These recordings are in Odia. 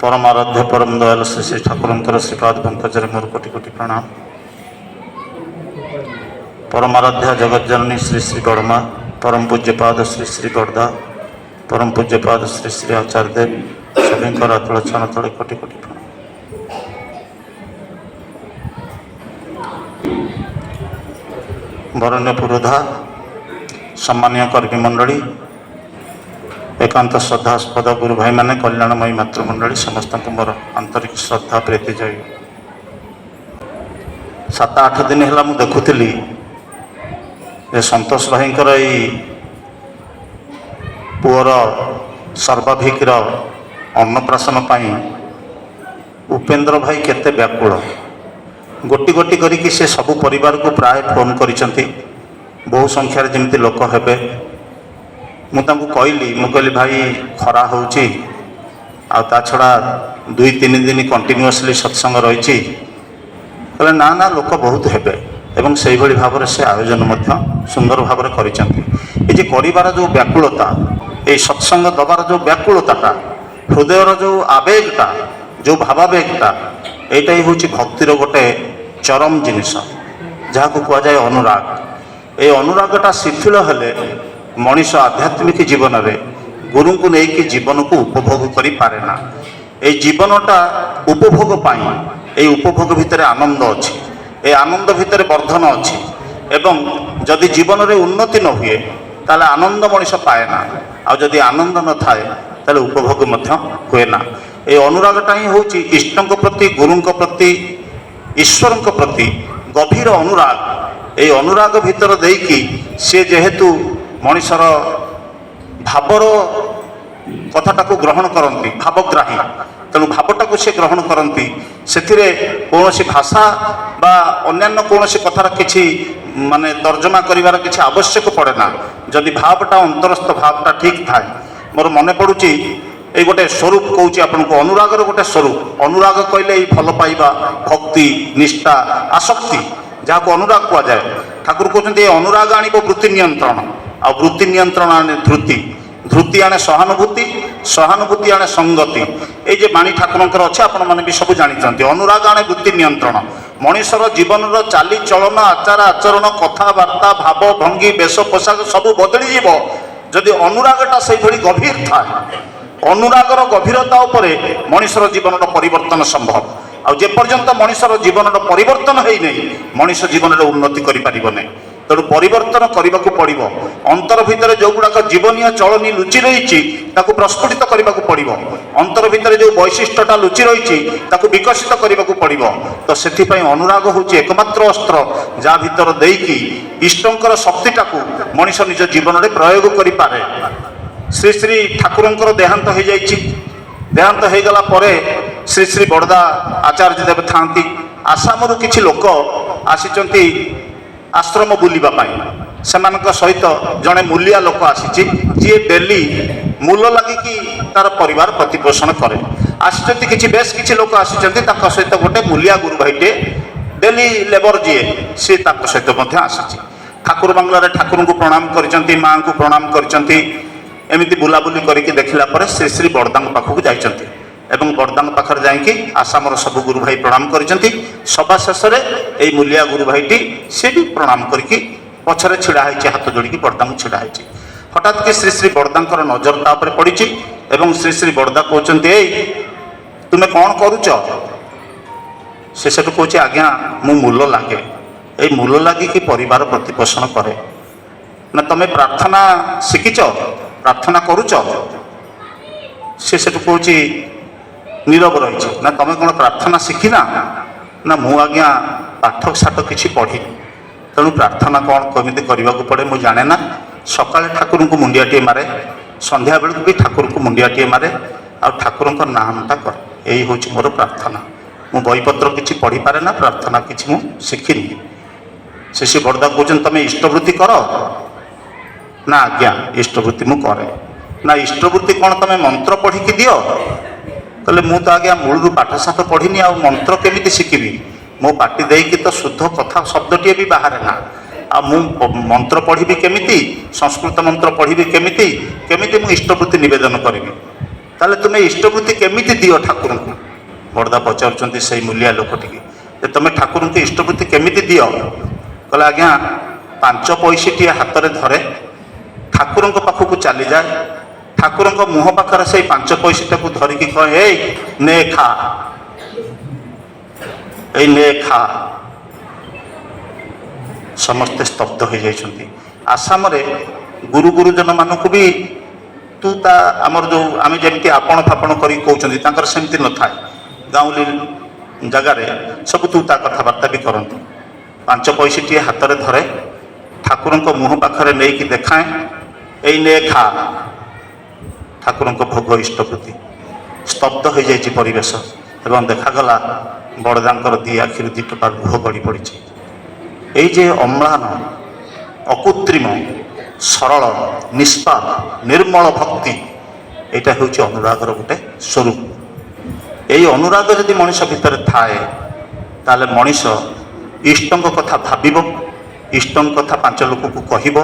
परमाराध्य परम दयाल श्री श्री ठाकुर श्रीपाद पंकजरे मोर कोटि कोटि प्रणाम। परमाराध्या जगज्जननी श्री श्री बड़मा परम पूज्यपाद श्री श्री बड़दा परम पूज्यपाद श्री श्री आचार्य देव सभी आतुल छान तले कोटि कोटि प्रणाम। वरण्य पुरोधा सम्मानीय कर्मी मंडली एकांत श्रद्धास्पद गुरु भाई माने कल्याणमयी मातृमंडली समस्त मोर आंतरिक श्रद्धा प्रीति जय। 7-8 दिन है मुझे देखुली संतोष भाई पुअर सर्वाभिकर अन्नप्राशन पाई उपेन्द्र भाई केते व्याकुल गोटी गोटी करिकी से सबु परिवार को प्राय फोन करिसेंती बहु संख्यार जमिति लोक हेबे। मुझे कहली भाई खरा होची आ ता छड़ा 2-3 दिन कंटिन्यूअसली सत्संग रही कहले ना ना लोक बहुत हेबे एवं से भली भाव से आयोजन मध्य सुंदर भाव ये जे करिवार जो व्याकुलता ये सत्संग दबार जो व्याकुलता हृदयर जो आवेगटा जो भावावेगटा यहीटा ही हूँ भक्तिर गोटे चरम जिनिस जहाँ को कहुए अनुराग। ये अनुरागटा शिथिल हेले मनीष आध्यात्मिक जीवन में गुरु को लेकिन जीवन को उपभोग करि पारे ना। ये जीवनटा उपभोग पाई ये उपभोग भितर आनंद अच्छी ये आनंद भितर वर्धन अच्छी एवं जदि जीवन में उन्नति न हुए ताले आनंद मनीष पाए ना आ जदि आनंद न थाए ताले उपभोग मध्य हुए ना। ये अनुरागटा ही हूँ इष्ट प्रति गुरु प्रति ईश्वर प्रति गभीर अनुराग। ये अनुराग भितर देकी सी जेहेतु मनीषर भावर कथाटा को ग्रहण करती भावग्राही तेणु भावटा से ग्रहण करती से कौन भाषा बा अन्य कौन कथार कि माने तर्जमा करिवार किसी आवश्यक पड़े ना जदि भावटा अंतरस्थ भावटा ठीक थाए। मोर मन पड़ुची ये गोटे स्वरूप कौची आपन को अनुरागर गोटे स्वरूप अनुराग कहले भल पाइबा भक्ति निष्ठा आसक्ति जहाँ को अनुराग कह जाए ठाकुर कहते अनुराग आण वृत्ति नियंत्रण आ वृत्ति नियंत्रण आने धृति धृति आने सहानुभूति सहानुभूति आने संगति ये बाणी ठाकुर अच्छे आपण मैंने भी सब जानते अनुराग आने वृत्ति नियंत्रण मनीषर जीवन चाली चलन आचार आचरण कथबार्ता भाव भंगी वेश पोशाक सब बदली जीव जदि अनुरागटा से गभीर थाए अनुरागर गभीरता उपरे मनीषर जीवन परिवर्तन संभव आ जेपर्यंत मनीषर जीवन परिवर्तन है नहीं मनीष जीवन में उन्नति करें तेणु परिवर्तन करने को पड़ो अंतर भितर जो गुड़ाक जीवनीय चलनी लुचि रही प्रस्फुटित करने को पड़ो अंतर भितर जो वैशिष्ट्यटा लुचि रही विकसित करने को पड़ो तो से अनुराग हूँ एकमात्र अस्त्र जहाँ भितर देकी इष्टर शक्तिटा को मनीष निज जीवन में प्रयोग करें। श्री श्री ठाकुर देहांत हो जाइए देहांत हो गला परे श्री श्री बड़दा आचार्य देव था आसामरू किछि लोक आसी आश्रम बुलिबा पाई सेमानक सहित जड़े मूलिया लोक आसी जी डेली मूल लगिकी तार परिवार प्रतिपोषण करे आसी किछि बेस किछि लोक आसी सहित गोटे मूलिया गुरु भाईटे डेली लेबर जी सी सहित आसी ठाकुर बांगलार ठाकुर को प्रणाम कर माँ को प्रणाम कर एमती बुलाबुली करके देखला पर श्री श्री बड़दा पाखक जाइछन्ति एवं बड़दा पाखर जाइकी आसामर सब गुरु भाई प्रणाम करिसेंति सभा शेष में मूलिया गुरु भाईटी सी भी प्रणाम करके पछरे छिड़ा है हाथ जोड़ी बड़दा छिड़ा है हठात कि श्री श्री बड़दा नजर तापर पड़ी एवं श्री श्री बड़दा कहते तुम्हें कौन करुच से कहे आज्ञा मु मूल लगे ये मूल लगे कि परिवार प्रतिपोषण करे ना तुम्हें प्रार्थना शिखिच प्रार्थना करुच से कहे नीरव रही ना तुम कौन प्रार्थना शिखिना ना मु आज्ञा पाठ साठ किसी पढ़ी तेणु प्रार्थना कौन कमी करने को पड़े मुझे जाने ना सकाले ठाकुर को मुंडियाटे मारे संध्या बेलू भी ठाकुर को मुंडियाटे मारे आ ठाकुर नामटा कर यही हूँ मोर प्रार्थना मु बहीपत्र किसी पढ़ी पारे ना प्रार्थना किसी मु शिखिनी से बड़दा कहते तुम इष्टवृत्ति कर ना आज्ञा इष्टवृत्ति मु करे ना इष्टवृत्ति कौन तुम मंत्र पढ़ी कि दियो कहले मु तो आज्ञा मूलू पाठशाठ पढ़ीनी आ मंत्र केमी शिखी मो पाटी देकी तो शुद्ध कथा शब्दटीए भी बाहर ना आ मु मंत्र पढ़ी केमिति संस्कृत मंत्र पढ़ी केमिति केमिति मु इष्टवृत्ति निवेदन करी ତାହେଲେ ତୁମେ ଇଷ୍ଟବୃତ୍ତି କେମିତି ଦିଅ ଠାକୁରଙ୍କୁ? ବଡ଼ଦା ପଚାରୁଛନ୍ତି ସେଇ ମୂଲିଆ ଲୋକଟିକି ଯେ ତୁମେ ଠାକୁରଙ୍କୁ ଇଷ୍ଟବୃତ୍ତି କେମିତି ଦିଅ? କହିଲେ ଆଜ୍ଞା 5 ପଇସାଟିଏ ହାତରେ ଧରେ, ଠାକୁରଙ୍କ ପାଖକୁ ଚାଲିଯାଏ, ଠାକୁରଙ୍କ ମୁହଁ ପାଖରେ ସେଇ 5 ପଇସାଟାକୁ ଧରିକି କହେ ଏଇ ନେ ଖା, ଏଇ ନେ ଖା। ସମସ୍ତେ ସ୍ତବ୍ଧ ହୋଇଯାଇଛନ୍ତି। ଆସାମରେ ଗୁରୁ ଗୁରୁଜନମାନଙ୍କୁ ବି ତୁ ତା ଆମର ଯେଉଁ ଆମେ ଯେମିତି ଆପଣ ଫାପଣ କରି କହୁଛନ୍ତି ତାଙ୍କର ସେମିତି ନଥାଏ। ଗାଉଁଲି ଜାଗାରେ ସବୁ ତୁ ତା କଥାବାର୍ତ୍ତା ବି କରନ୍ତି। 5 ପଇସାଟିଏ ହାତରେ ଧରେ, ଠାକୁରଙ୍କ ମୁହଁ ପାଖରେ ନେଇକି ଦେଖାଏ, ଏଇ ନେ ଖା, ଠାକୁରଙ୍କ ଭୋଗ ଇଷ୍ଟବୃତ୍ତି। ସ୍ତବ୍ଧ ହୋଇଯାଇଛି ପରିବେଶ ଏବଂ ଦେଖାଗଲା ବଡ଼ଦାଙ୍କର 2 ଆଖିରୁ 2 ଟୋପା ଲୁହ ଗଡ଼ି ପଡ଼ିଛି। এই যে অম্লান অকৃত্রিম সরল নিষ্পাপ ନିର୍ମଳ ଭକ୍ତି, ଏଇଟା ହେଉଛି ଅନୁରାଗର ଗୋଟେ ସ୍ୱରୂପ। এই ଅନୁରାଗ ଯଦି ମଣିଷ ଭିତରେ ଥାଏ ତାହେଲେ ମଣିଷ ଇଷ୍ଟଙ୍କ କଥା ଭାବିବ, ଇଷ୍ଟଙ୍କ କଥା 5 ଲୋକକୁ କହିବ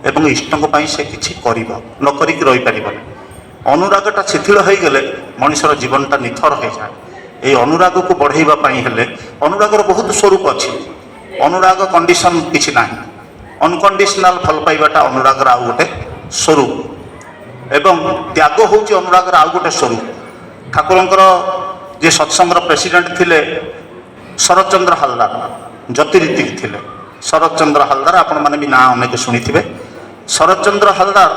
ଏବଂ ଇଷ୍ଟଙ୍କ ପାଇଁ ସେ କିଛି କରିବ, ନ କରିକି ରହିପାରିବନି। ଅନୁରାଗଟା ଶିଥିଳ ହୋଇଗଲେ ମଣିଷର ଜୀବନଟା ନିଥର ହୋଇଯାଏ। এই ଅନୁରାଗକୁ ବଢ଼େଇବା ପାଇଁ ହେଲେ ଅନୁରାଗର ବହୁତ ସ୍ୱରୂପ ଅଛି। ଅନୁରାଗ କଣ୍ଡିସନ କିଛି ନାହିଁ। ଅନକଣ୍ଡିସନାଲ ଭଲ ପାଇବାଟା ଅନୁରାଗର ଆଉ ଗୋଟେ ସ୍ୱରୂପ ଏବଂ ତ୍ୟାଗ ହେଉଛି ଅନୁରାଗର ଆଉ ଗୋଟେ ସ୍ୱରୂପ। ଠାକୁରଙ୍କର ଯେ ସତ୍ସଙ୍ଗର ପ୍ରେସିଡେଣ୍ଟ ଥିଲେ ଶରତଚନ୍ଦ୍ର ହାଲଦାର, ଜ୍ୟୋତିରୀତିକ ଥିଲେ। ଶରତଚନ୍ଦ୍ର ହାଲଦାର ଆପଣମାନେ ବି ନାଁ ଅନେକ ଶୁଣିଥିବେ। ଶରତଚନ୍ଦ୍ର ହାଲଦାର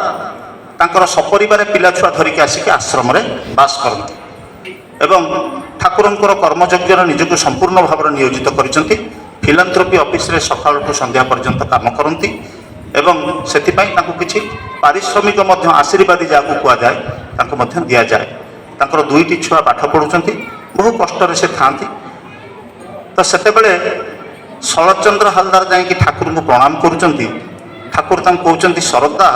ତାଙ୍କର ସପରିବାରେ ପିଲାଛୁଆ ଧରିକି ଆସିକି ଆଶ୍ରମରେ ବାସ କରନ୍ତି ଏବଂ ଠାକୁରଙ୍କର କର୍ମଯଜ୍ଞରେ ନିଜକୁ ସମ୍ପୂର୍ଣ୍ଣ ଭାବରେ ନିୟୋଜିତ କରିଛନ୍ତି। ଫିଲାନ୍ଥ୍ରୋପି ଅଫିସରେ ସକାଳଠୁ ସନ୍ଧ୍ୟା ପର୍ଯ୍ୟନ୍ତ କାମ କରନ୍ତି ଏବଂ ସେଥିପାଇଁ ତାଙ୍କୁ କିଛି ପାରିଶ୍ରମିକ ମଧ୍ୟ ଆଶୀର୍ବାଦୀ ଯାହାକୁ କୁହାଯାଏ ତାଙ୍କୁ ମଧ୍ୟ ଦିଆଯାଏ। ତାଙ୍କର 2ଟି ଛୁଆ ପାଠ ପଢ଼ୁଛନ୍ତି, ବହୁ କଷ୍ଟରେ ସେ ଥାଆନ୍ତି। ତ ସେତେବେଳେ ଶରତଚନ୍ଦ୍ର ହାଲଦାର ଯାଇକି ଠାକୁରଙ୍କୁ ପ୍ରଣାମ କରୁଛନ୍ତି। ଠାକୁର ତାଙ୍କୁ କହୁଛନ୍ତି ଶରଦା,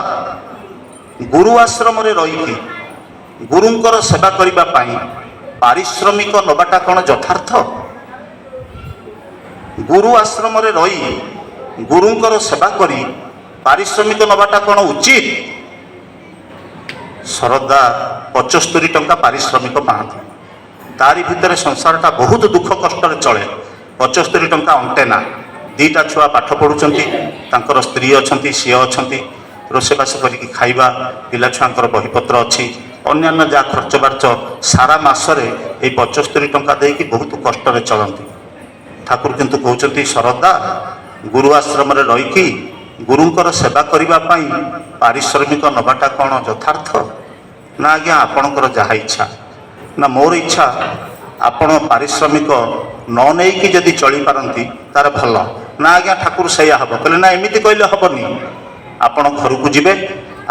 ଗୁରୁ ଆଶ୍ରମରେ ରହିକି ଗୁରୁଙ୍କର ସେବା କରିବା ପାଇଁ ପାରିଶ୍ରମିକ ନେବାଟା କ'ଣ ଯଥାର୍ଥ? ଗୁରୁ ଆଶ୍ରମରେ ରହି ଗୁରୁଙ୍କର ସେବା କରି ପାରିଶ୍ରମିକ ନେବାଟା କ'ଣ ଉଚିତ? ଶରଦା 75 ଟଙ୍କା ପାରିଶ୍ରମିକ ପାଆନ୍ତି। ତାରି ଭିତରେ ସଂସାରଟା ବହୁତ ଦୁଃଖ କଷ୍ଟରେ ଚଳେ। 75 ଟଙ୍କା ଅଣ୍ଟେ ନା। 2ଟା ଛୁଆ ପାଠ ପଢ଼ୁଛନ୍ତି, ତାଙ୍କର ସ୍ତ୍ରୀ ଅଛନ୍ତି, ସିଏ ଅଛନ୍ତି, ରୋଷେଇବାସ କରିକି ଖାଇବା, ପିଲାଛୁଆଙ୍କର ବହିପତ୍ର ଅଛି, ଅନ୍ୟାନ୍ୟ ଯାହା ଖର୍ଚ୍ଚ ବାର୍ଚ୍ଚ ସାରା ମାସରେ ଏଇ 75 ଟଙ୍କା ଦେଇକି ବହୁତ କଷ୍ଟରେ ଚଳନ୍ତି। ଠାକୁର କିନ୍ତୁ କହୁଛନ୍ତି ଶରଦା, ଗୁରୁ ଆଶ୍ରମରେ ରହିକି ଗୁରୁଙ୍କର ସେବା କରିବା ପାଇଁ ପାରିଶ୍ରମିକ ନେବାଟା କ'ଣ ଯଥାର୍ଥ? ନା ଆଜ୍ଞା ଆପଣଙ୍କର ଯାହା ଇଚ୍ଛା। ନା ମୋର ଇଚ୍ଛା, ଆପଣ ପାରିଶ୍ରମିକ ନ ନେଇକି ଯଦି ଚଳିପାରନ୍ତି ତାର ଭଲ। ନା ଆଜ୍ଞା ଠାକୁର ସେଇଆ ହେବ। କହିଲେ ନା ଏମିତି କହିଲେ ହେବନି। ଆପଣ ଘରକୁ ଯିବେ,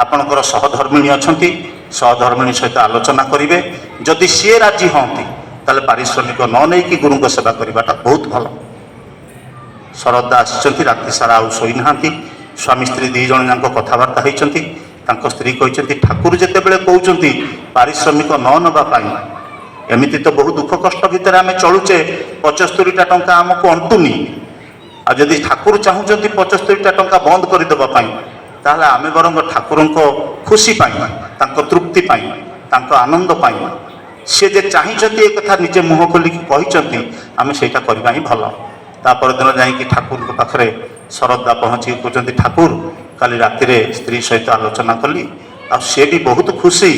ଆପଣଙ୍କର ସହଧର୍ମିଣୀ ଅଛନ୍ତି, ସହଧର୍ମିଣୀ ସହିତ ଆଲୋଚନା କରିବେ। ଯଦି ସିଏ ରାଜି ହୁଅନ୍ତି ତାହେଲେ ପାରିଶ୍ରମିକ ନ ନେଇକି ଗୁରୁଙ୍କ ସେବା କରିବାଟା ବହୁତ ଭଲ। ଶରଦା ଆସିଛନ୍ତି, ରାତି ସାରା ଆଉ ଶୋଇନାହାନ୍ତି। ସ୍ୱାମୀ ସ୍ତ୍ରୀ 2 ଜଣ ଯାକ କଥାବାର୍ତ୍ତା ହୋଇଛନ୍ତି। ତାଙ୍କ ସ୍ତ୍ରୀ କହିଛନ୍ତି ଠାକୁର ଯେତେବେଳେ କହୁଛନ୍ତି ପାରିଶ୍ରମିକ ନ ନେବା ପାଇଁ, ଏମିତି ତ ବହୁ ଦୁଃଖ କଷ୍ଟ ଭିତରେ ଆମେ ଚଳୁଛେ, 75ଟା ଟଙ୍କା ଆମକୁ ଅଣ୍ଟୁନି। ଆଉ ଯଦି ଠାକୁର ଚାହୁଁଛନ୍ତି 75ଟା ଟଙ୍କା ବନ୍ଦ କରିଦେବା ପାଇଁ, ତାହେଲେ ଆମେ ବରଂ ଠାକୁରଙ୍କ ଖୁସି ପାଇଁ, ତାଙ୍କ ତୃପ୍ତି ପାଇଁ, ତାଙ୍କ ଆନନ୍ଦ ପାଇଁ, ସେ ଯେ ଚାହିଁଛନ୍ତି ଏ କଥା ନିଜେ ମୁହଁ ଖୋଲିକି କହିଛନ୍ତି, ଆମେ ସେଇଟା କରିବା ହିଁ ଭଲ। ତା ପରଦିନ ଯାଇକି ଠାକୁରଙ୍କ ପାଖରେ ଶରଦା ପହଞ୍ଚିକି କହୁଛନ୍ତି ଠାକୁର, କାଲି ରାତିରେ ସ୍ତ୍ରୀ ସହିତ ଆଲୋଚନା କଲି, ଆଉ ସେ ବି ବହୁତ ଖୁସି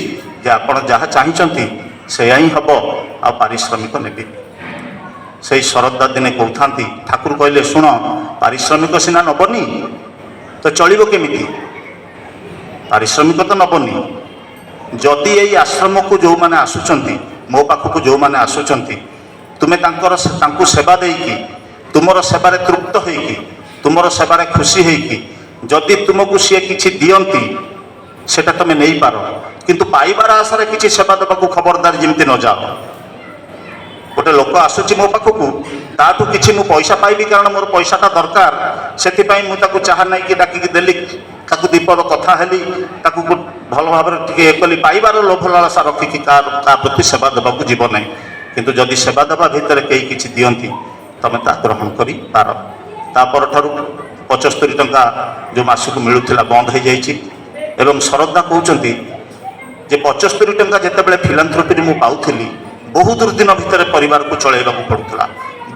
ଯେ ଆପଣ ଯାହା ଚାହିଁଛନ୍ତି ସେଇଆ ହିଁ ହେବ, ଆଉ ପାରିଶ୍ରମିକ ନେବି। ସେଇ ଶରଦା ଦିନେ କହୁଥାନ୍ତି, ଠାକୁର କହିଲେ ଶୁଣ, ପାରିଶ୍ରମିକ ସିନା ନେବନି ତ ଚଳିବ କେମିତି? ପାରିଶ୍ରମିକ ତ ନେବନି। ଯଦି ଏଇ ଆଶ୍ରମକୁ ଯେଉଁମାନେ ଆସୁଛନ୍ତି, ମୋ ପାଖକୁ ଯେଉଁମାନେ ଆସୁଛନ୍ତି, ତୁମେ ତାଙ୍କୁ ସେବା ଦେଇକି, ତୁମର ସେବାରେ ତୃପ୍ତ ହୋଇକି, ତୁମର ସେବାରେ ଖୁସି ହୋଇକି ଯଦି ତୁମକୁ ସିଏ କିଛି ଦିଅନ୍ତି ସେଟା ତୁମେ ନେଇପାର, କିନ୍ତୁ ପାଇବାର ଆଶାରେ କିଛି ସେବା ଦେବାକୁ ଖବରଦାର ଯେମିତି ନ ଯାଅ। ଗୋଟେ ଲୋକ ଆସୁଛି ମୋ ପାଖକୁ, ତାଠୁ କିଛି ମୁଁ ପଇସା ପାଇବି, କାରଣ ମୋର ପଇସାଟା ଦରକାର, ସେଥିପାଇଁ ମୁଁ ତାକୁ ଚାହା ନେଇକି ଡାକିକି ଦେଲି, ତାକୁ 2 ପଦ କଥା ହେଲି, ତାକୁ ଭଲ ଭାବରେ ଟିକେ ଇଏ କଲି, ପାଇବାର ଲୋଭ ଲାଳସା ରଖିକି ତା ପ୍ରତି ସେବା ଦେବାକୁ ଯିବ ନାହିଁ। କିନ୍ତୁ ଯଦି ସେବା ଦେବା ଭିତରେ କେହି କିଛି ଦିଅନ୍ତି ତୁମେ ତା ଗ୍ରହଣ କରିପାର। ତା ପରଠାରୁ 75 ଟଙ୍କା ଯେଉଁ ମାସକୁ ମିଳୁଥିଲା ବନ୍ଦ ହୋଇଯାଇଛି ଏବଂ ଶରଦା କହୁଛନ୍ତି ଯେ 75 ଟଙ୍କା ଯେତେବେଳେ ଫିଲାନ୍ଥ୍ରୋପିରେ ମୁଁ ପାଉଥିଲି, ବହୁ ଦୁର୍ଦିନ ଭିତରେ ପରିବାରକୁ ଚଳାଇବାକୁ ପଡ଼ୁଥିଲା,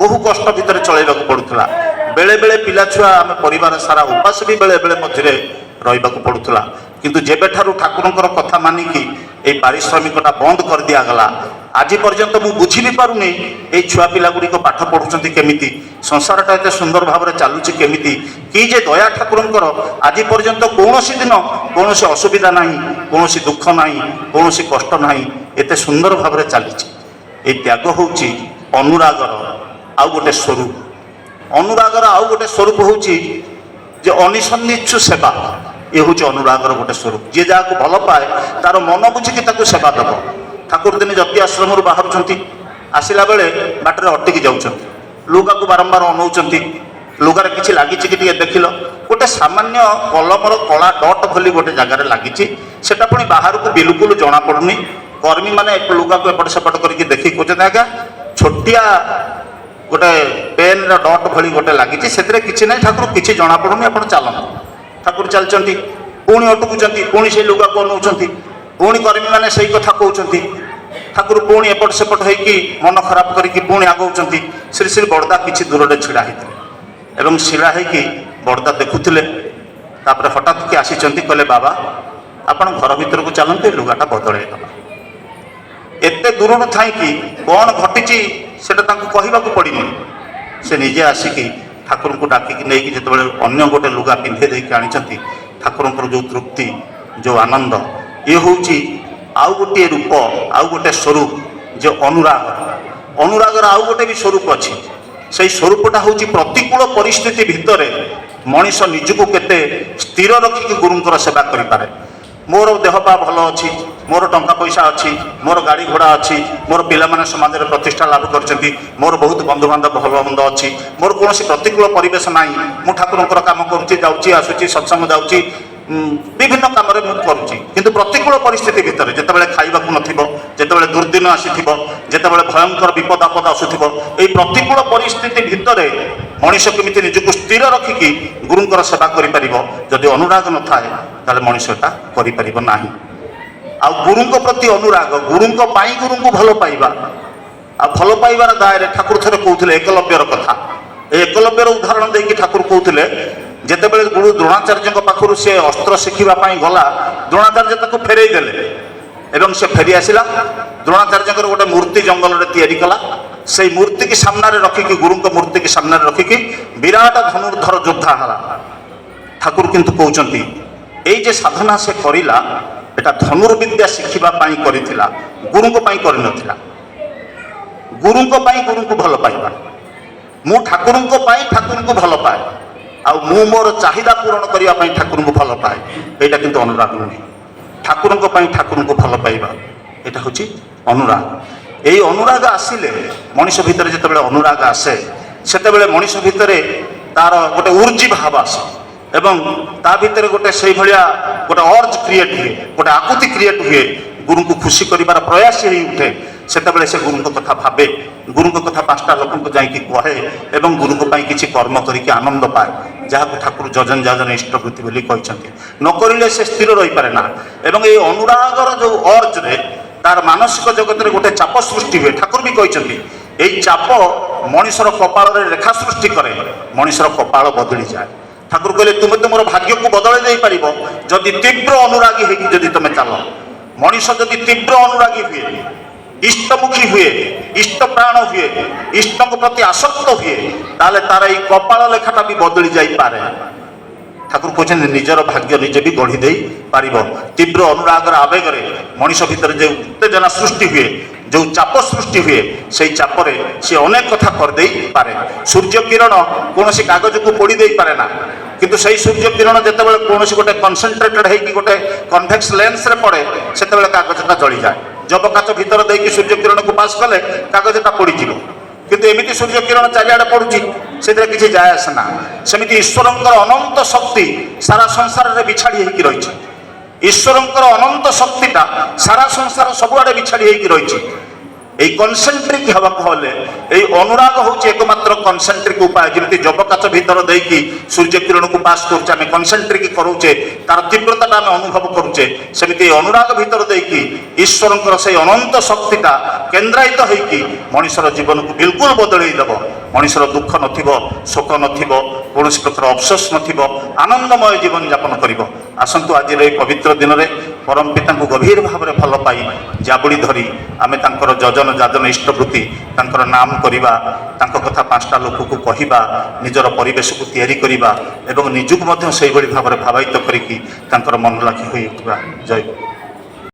ବହୁ କଷ୍ଟ ଭିତରେ ଚଳାଇବାକୁ ପଡ଼ୁଥିଲା। ବେଳେବେଳେ ପିଲାଛୁଆ ଆମେ ପରିବାର ସାରା ଉପାସ ବି ବେଳେବେଳେ ମଝିରେ ରହିବାକୁ ପଡ଼ୁଥିଲା। କିନ୍ତୁ ଯେବେଠାରୁ ଠାକୁରଙ୍କର କଥା ମାନିକି এই ପାରିଶ୍ରମିକଟା ବନ୍ଦ କରିଦିଆଗଲା, ଆଜି ପର୍ଯ୍ୟନ୍ତ ମୁଁ ବୁଝି ବି ପାରୁନି এই ଛୁଆ ପିଲାଗୁଡ଼ିକ ପାଠ ପଢ଼ୁଛନ୍ତି କେମିତି, ସଂସାରଟା ଏତେ ସୁନ୍ଦର ଭାବରେ ଚାଲୁଛି କେମିତି। କି ଯେ ଦୟା ଠାକୁରଙ୍କର, ଆଜି ପର୍ଯ୍ୟନ୍ତ କୌଣସି ଦିନ କୌଣସି ଅସୁବିଧା ନାହିଁ, କୌଣସି ଦୁଃଖ ନାହିଁ, କୌଣସି କଷ୍ଟ ନାହିଁ, ଏତେ ସୁନ୍ଦର ଭାବରେ ଚାଲିଛି। এই ତ୍ୟାଗ ହେଉଛି ଅନୁରାଗର ଆଉ ଗୋଟେ ସ୍ୱରୂପ। ଅନୁରାଗର ଆଉ ଗୋଟେ ସ୍ୱରୂପ ହେଉଛି ଯେ ଅନିସନ୍ନିଚ୍ଛୁ ସେବା। ଏ ହେଉଛି ଅନୁରାଗର ଗୋଟେ ସ୍ୱରୂପ। ଯିଏ ଯାହାକୁ ଭଲ ପାଏ ତାର ମନ ବୁଝିକି ତାକୁ ସେବା ଦେବ। ଠାକୁର ଦିନେ ଜତି ଆଶ୍ରମରୁ ବାହାରୁଛନ୍ତି, ଆସିଲା ବେଳେ ବାଟରେ ଅଟକି ଯାଉଛନ୍ତି, ଲୁଗାକୁ ବାରମ୍ବାର ଅନଉଛନ୍ତି, ଲୁଗାରେ କିଛି ଲାଗିଛି କି ଟିକେ ଦେଖିଲ। ଗୋଟେ ସାମାନ୍ୟ କଲମର କଳା ଡଟ୍ ଭଳି ଗୋଟେ ଜାଗାରେ ଲାଗିଛି, ସେଟା ପୁଣି ବାହାରକୁ ବିଲକୁଲ ଜଣାପଡ଼ୁନି। କର୍ମୀମାନେ ଲୁଗାକୁ ଏପଟ ସେପଟ କରିକି ଦେଖିକି କହୁଛନ୍ତି, ଆଜ୍ଞା ଛୋଟିଆ ଗୋଟେ ପେନ୍ର ଡଟ୍ ଭଳି ଗୋଟେ ଲାଗିଛି, ସେଥିରେ କିଛି ନାହିଁ ଠାକୁର, କିଛି ଜଣାପଡ଼ୁନି, ଆପଣ ଚାଲନ୍ତୁ। ଠାକୁର ଚାଲିଛନ୍ତି, ପୁଣି ଅଟକୁଛନ୍ତି, ପୁଣି ସେଇ ଲୁଗାକୁ ଅନଉଛନ୍ତି, ପୁଣି କର୍ମୀମାନେ ସେଇ କଥା କହୁଛନ୍ତି। ଠାକୁର ପୁଣି ଏପଟ ସେପଟ ହେଇକି ମନ ଖରାପ କରିକି ପୁଣି ଆଗଉଛନ୍ତି। ଶ୍ରୀ ଶ୍ରୀ ବଡ଼ଦା କିଛି ଦୂରରେ ଛିଡ଼ା ହେଇଥିଲେ ଏବଂ ଛିଡ଼ା ହେଇକି ବଡ଼ଦା ଦେଖୁଥିଲେ। ତାପରେ ହଠାତ୍ କି ଆସିଛନ୍ତି, କହିଲେ ବାବା ଆପଣ ଘର ଭିତରକୁ ଚାଲନ୍ତୁ, ଏ ଲୁଗାଟା ବଦଳେଇ ଦେବା। ଏତେ ଦୂରରୁ ଥାଇକି କ'ଣ ଘଟିଛି ସେଟା ତାଙ୍କୁ କହିବାକୁ ପଡ଼ିନି। ସେ ନିଜେ ଆସିକି ଠାକୁରଙ୍କୁ ଡାକିକି ନେଇକି ଯେତେବେଳେ ଅନ୍ୟ ଗୋଟେ ଲୁଗା ପିନ୍ଧେଇ ଦେଇକି ଆଣିଛନ୍ତି, ଠାକୁରଙ୍କର ଯେଉଁ ତୃପ୍ତି, ଯେଉଁ ଆନନ୍ଦ, ଇଏ ହେଉଛି ଆଉ ଗୋଟିଏ ରୂପ, ଆଉ ଗୋଟେ ସ୍ୱରୂପ ଯେ ଅନୁରାଗ। ଅନୁରାଗର ଆଉ ଗୋଟେ ବି ସ୍ୱରୂପ ଅଛି। ସେଇ ସ୍ୱରୂପଟା ହେଉଛି ପ୍ରତିକୂଳ ପରିସ୍ଥିତି ଭିତରେ ମଣିଷ ନିଜକୁ କେତେ ସ୍ଥିର ରଖିକି ଗୁରୁଙ୍କର ସେବା କରିପାରେ। ମୋର ଦେହ ପା ଭଲ ଅଛି, ମୋର ଟଙ୍କା ପଇସା ଅଛି, ମୋର ଗାଡ଼ି ଘୋଡ଼ା ଅଛି, ମୋର ପିଲାମାନେ ସମାଜରେ ପ୍ରତିଷ୍ଠା ଲାଭ କରିଛନ୍ତି, ମୋର ବହୁତ ବନ୍ଧୁବାନ୍ଧବ ଭଲ ମନ୍ଦ ଅଛି, ମୋର କୌଣସି ପ୍ରତିକୂଳ ପରିବେଶ ନାହିଁ, ମୁଁ ଠାକୁରଙ୍କର କାମ କରୁଛି, ଯାଉଛି ଆସୁଛି, ସତ୍ସଙ୍ଗ ଯାଉଛି, ବିଭିନ୍ନ କାମରେ ମୁଁ କରୁଛି। କିନ୍ତୁ ପ୍ରତିକୂଳ ପରିସ୍ଥିତି ଭିତରେ ଯେତେବେଳେ ଖାଇବାକୁ ନଥିବ, ଯେତେବେଳେ ଦୁର୍ଦିନ ଆସିଥିବ, ଯେତେବେଳେ ଭୟଙ୍କର ବିପଦ ଆପଦ ଆସୁଥିବ, এই ପ୍ରତିକୂଳ ପରିସ୍ଥିତି ଭିତରେ ମଣିଷ କେମିତି ନିଜକୁ ସ୍ଥିର ରଖିକି ଗୁରୁଙ୍କର ସେବା କରିପାରିବ, ଯଦି ଅନୁରାଗ ନଥାଏ ତାହେଲେ ମଣିଷ ଏଟା କରିପାରିବ ନାହିଁ। ଆଉ ଗୁରୁଙ୍କ ପ୍ରତି ଅନୁରାଗ, ଗୁରୁଙ୍କ ପାଇଁ ଗୁରୁଙ୍କୁ ଭଲ ପାଇବା, ଆଉ ଭଲ ପାଇବାର ଦାୟରେ ଠାକୁର ଥରେ କହୁଥିଲେ ଏକଲବ୍ୟର କଥା। এই ଏକଲବ୍ୟର ଉଦାହରଣ ଦେଇକି ଠାକୁର କହୁଥିଲେ, ଯେତେବେଳେ ଗୁରୁ ଦ୍ରୋଣାଚାର୍ଯ୍ୟଙ୍କ ପାଖରୁ ସେ ଅସ୍ତ୍ର ଶିଖିବା ପାଇଁ ଗଲା, ଦ୍ରୋଣାଚାର୍ଯ୍ୟ ତାକୁ ଫେରେଇ ଦେଲେ ଏବଂ ସେ ଫେରି ଆସିଲା। ଦ୍ରୋଣାଚାର୍ଯ୍ୟଙ୍କର ଗୋଟେ ମୂର୍ତ୍ତି ଜଙ୍ଗଲରେ ତିଆରି କଲା। ସେଇ ମୂର୍ତ୍ତିକି ସାମ୍ନାରେ ରଖିକି, ଗୁରୁଙ୍କ ମୂର୍ତ୍ତିକି ସାମ୍ନାରେ ରଖିକି ବିରାଟ ଧନୁର୍ଦ୍ଧର ଯୋଦ୍ଧା ହେଲା। ଠାକୁର କିନ୍ତୁ କହୁଛନ୍ତି এই যে ସାଧନା ସେ କରିଲା, এটা ଧନୁର୍ବିଦ୍ୟା ଶିଖିବା ପାଇଁ କରିଥିଲା, ଗୁରୁଙ୍କ ପାଇଁ କରିନଥିଲା। ଗୁରୁଙ୍କ ପାଇଁ ଗୁରୁଙ୍କୁ ଭଲ ପାଇବା, ମୁଁ ଠାକୁରଙ୍କ ପାଇଁ ଠାକୁରଙ୍କୁ ଭଲ ପାଏ, ଆଉ ମୁଁ ମୋର ଚାହିଦା ପୂରଣ କରିବା ପାଇଁ ଠାକୁରଙ୍କୁ ଭଲ ପାଏ, ଏଇଟା କିନ୍ତୁ ଅନୁରାଗ ନୁହେଁ। ଠାକୁରଙ୍କ ପାଇଁ ଠାକୁରଙ୍କୁ ଭଲ ପାଇବା, এটা ହେଉଛି ଅନୁରାଗ। এই ଅନୁରାଗ ଆସିଲେ, ମଣିଷ ଭିତରେ ଯେତେବେଳେ ଅନୁରାଗ ଆସେ, ସେତେବେଳେ ମଣିଷ ଭିତରେ ତାର ଗୋଟେ ଉର୍ଜି ଭାବ ଆସେ ଏବଂ ତା ଭିତରେ ଗୋଟେ ସେଇଭଳିଆ ଗୋଟେ ଅର୍ଜ କ୍ରିଏଟ୍ ହୁଏ, ଗୋଟେ ଆକୁତି କ୍ରିଏଟ୍ ହୁଏ, ଗୁରୁଙ୍କୁ ଖୁସି କରିବାର ପ୍ରୟାସ ହେଇ ଉଠେ। ସେତେବେଳେ ସେ ଗୁରୁଙ୍କ କଥା ଭାବେ, ଗୁରୁଙ୍କ କଥା 5ଟା ଲୋକଙ୍କୁ ଯାଇକି କହେ ଏବଂ ଗୁରୁଙ୍କ ପାଇଁ କିଛି କର୍ମ କରିକି ଆନନ୍ଦ ପାଏ, ଯାହାକୁ ଠାକୁର ଯଜନ ଯାଜନ ଇଷ୍ଟବୃତ୍ତି ବୋଲି କହିଛନ୍ତି। ନ କରିଲେ ସେ ସ୍ଥିର ରହିପାରେ ନା। ଏବଂ এই ଅନୁରାଗର ଯେଉଁ ଅର୍ଜରେ ତାର ମାନସିକ ଜଗତରେ ଗୋଟେ ଚାପ ସୃଷ୍ଟି ହୁଏ। ଠାକୁର ବି କହିଛନ୍ତି এই ଚାପ ମଣିଷର କପାଳରେ ରେଖା ସୃଷ୍ଟି କରେ, ମଣିଷର କପାଳ ବଦଳିଯାଏ। ଠାକୁର କହିଲେ ତୁମେ ତୁମର ଭାଗ୍ୟକୁ ବଦଳାଇ ଦେଇପାରିବ ଯଦି ତୀବ୍ର ଅନୁରାଗୀ ହେଇକି ଯଦି ତୁମେ ଚାଲ। ମଣିଷ ଯଦି ତୀବ୍ର ଅନୁରାଗୀ ହୁଏ, ଇଷ୍ଟମୁଖୀ ହୁଏ, ଇଷ୍ଟ ପ୍ରାଣ ହୁଏ, ଇଷ୍ଟଙ୍କ ପ୍ରତି ଆସକ୍ତ ହୁଏ, ତାହେଲେ ତାର এই କପାଳ ଲେଖାଟା ବି ବଦଳି ଯାଇପାରେ। ଠାକୁର କହୁଛନ୍ତି ନିଜର ଭାଗ୍ୟ ନିଜେ ବି ଗଢ଼ି ଦେଇ ପାରିବ। ତୀବ୍ର ଅନୁରାଗର ଆବେଗରେ ମଣିଷ ଭିତରେ ଯେଉଁ ଉତ୍ତେଜନା ସୃଷ୍ଟି ହୁଏ, ଯେଉଁ ଚାପ ସୃଷ୍ଟି ହୁଏ, সেই ଚାପରେ ସେ ଅନେକ କଥା କରିଦେଇପାରେ। ସୂର୍ଯ୍ୟ କିରଣ କୌଣସି କାଗଜକୁ ପୋଡ଼ି ଦେଇପାରେ ନା, କିନ୍ତୁ সেই ସୂର୍ଯ୍ୟ କିରଣ ଯେତେବେଳେ କୌଣସି ଗୋଟେ କନସେନ୍ଟ୍ରେଟେଡ୍ ହେଇକି ଗୋଟେ କନଭେକ୍ସ ଲେନ୍ସରେ ପଡ଼େ, ସେତେବେଳେ କାଗଜଟା ଜଳିଯାଏ। ଯବକାଚ ଭିତର ଦେଇକି ସୂର୍ଯ୍ୟ କିରଣକୁ ପାସ୍ କଲେ କାଗଜଟା ପୋଡ଼ିଯିବ। କିନ୍ତୁ ଏମିତି ସୂର୍ଯ୍ୟ କିରଣ ଚାରିଆଡ଼େ ପଡ଼ୁଛି, ସେଥିରେ କିଛି ଯାଏ ଆସେ ନା। ସେମିତି ଈଶ୍ୱରଙ୍କର ଅନନ୍ତ ଶକ୍ତି ସାରା ସଂସାରରେ ବିଛାଡ଼ି ହେଇକି ରହିଛି। ଈଶ୍ୱରଙ୍କର ଅନନ୍ତ ଶକ୍ତିଟା ସାରା ସଂସାର ସବୁଆଡ଼େ ବିଛାଡ଼ି ହେଇକି ରହିଛି। এই কনসেন্ট্রিক হওয়াকে হলে এই অনুরাগ হচ্ছে একমাত্র কনসেন্ট্রিক উপায়। যেমনি যবকাচ ভিতর ଦେଇକି সূর্য কিরণକୁ পাস করছে আমি কনসেন্ট্রিক করুছে তার তীব্রতাটা আমি অনুভব করুছে সেমিতি অনুরাগ ভিতর ଦେଇକି ঈশ্বরଙ୍କର সেই অনন্ত শক্তিটা কেন্দ্রায়িত হইকি মଣିষর জীবনକୁ বিলকুল বদলাই দেব। মଣିষর দুঃখ নথিব, শোক নথিব, কৌশি প্রকার অফসোস নথিব, আনন্দময় জীবন যাপন করিব। আসন্তু আজির এই পবিত্র দিନରେ পরম পিতাଙ୍କୁ গভীর ভাবে ভাল পাই জাবুড়ি ধরি আমি তাঙ্কর যজন যাজন ইষ্টবৃত্তি তাঙ্কর নাম করিবা, তাঙ্ক কথা পাঁচটা লোকକୁ কহিবা, নিজর পরিবেশକୁ তৈরি করিবা এবং নিজକୁ ମଧ୍ୟ সেইভଳି ভাবে ভাবায়িত করিকি তাঙ্কর মন লাখি হয়ে উঠিবা। জয় গুরু।